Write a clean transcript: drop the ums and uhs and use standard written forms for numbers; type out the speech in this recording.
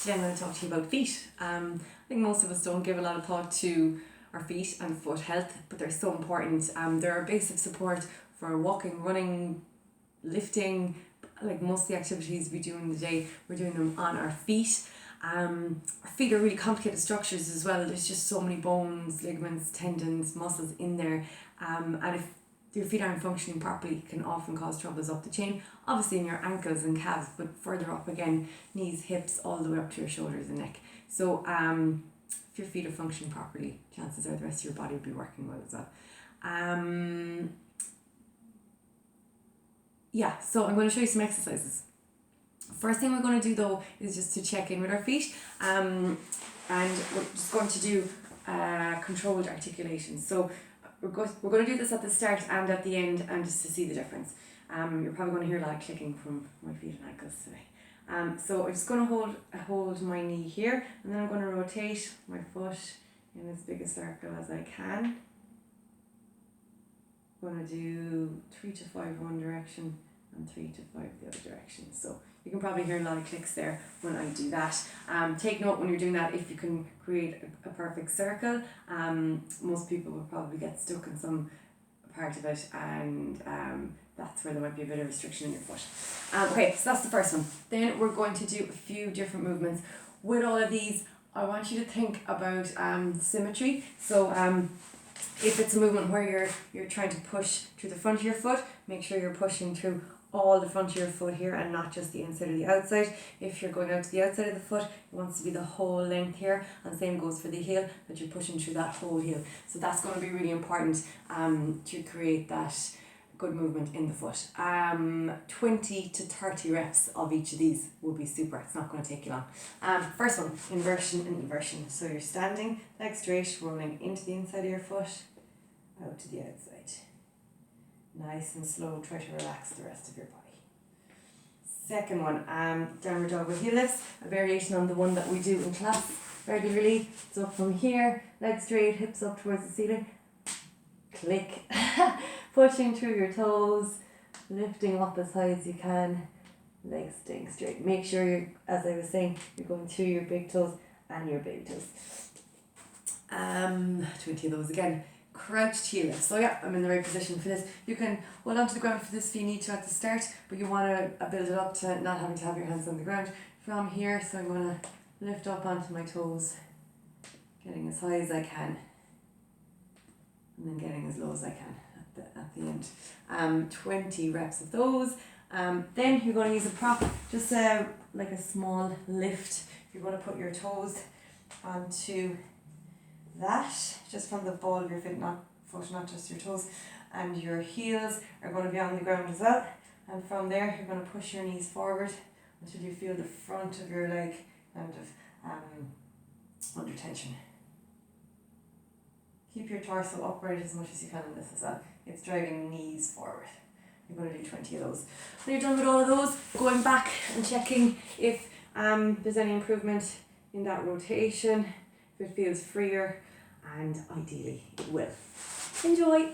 Today I'm going to talk to you about feet. I think most of us don't give a lot of thought to our feet and foot health, but they're so important. They're our base of support for walking, running, lifting, like most of the activities we do in the day, we're doing them on our feet. Our feet are really complicated structures as well. There's just so many bones, ligaments, tendons, muscles in there. And if your feet aren't functioning properly, it can often cause troubles up the chain. Obviously in your ankles and calves, but further up again, knees, hips, all the way up to your shoulders and neck. So if your feet are functioning properly, chances are the rest of your body will be working well as well. So I'm going to show you some exercises. First thing we're going to do though is just to check in with our feet, and we're just going to do controlled articulations. So we're going to do this at the start and at the end, and just to see the difference. You're probably going to hear a lot of clicking from my feet and ankles today. So I'm just going to hold my knee here, and then I'm going to rotate my foot in as big a circle as I can. I'm going to do 3 to 5 one direction and 3 to 5 the other direction. So you can probably hear a lot of clicks there when I do that. Take note when you're doing that if you can create a perfect circle. Most people will probably get stuck in some part of it, and that's where there might be a bit of restriction in your foot. Okay, so that's the first one. Then we're going to do a few different movements. With all of these, I want you to think about symmetry. So if it's a movement where you're trying to push through the front of your foot, make sure you're pushing through all the front of your foot here and not just the inside or the outside. If you're going out to the outside of the foot, it wants to be the whole length here, and same goes for the heel, that you're pushing through that whole heel. So that's going to be really important to create that good movement in the foot. 20 to 30 reps of each of these will be super. It's not going to take you long. First one, inversion and eversion. So you're standing, legs straight, rolling into the inside of your foot, out to the outside. Nice and slow, try to relax the rest of your body. Second one, downward dog with heel lifts, a variation on the one that we do in class regularly. So from here, legs straight, hips up towards the ceiling, click, pushing through your toes, lifting up as high as you can, legs staying straight. Make sure you're, as I was saying, you're going through your big toes and your big toes. 20 of those again. Crouched heel lift. So yeah, I'm in the right position for this. You can hold onto the ground for this if you need to at the start, but you want to build it up to not having to have your hands on the ground. From here, so I'm going to lift up onto my toes, getting as high as I can, and then getting as low as I can at the end. 20 reps of those. Then you're going to use a prop, just like a small lift. You're going to put your toes onto that, just from the ball of your foot, not just your toes, and your heels are going to be on the ground as well. And from there, you're going to push your knees forward until you feel the front of your leg kind of under tension. Keep your torso upright as much as you can in this as well. It's driving knees forward. You're going to do 20 of those. When you're done with all of those, going back and checking if there's any improvement in that rotation, if it feels freer, and ideally it will. Enjoy!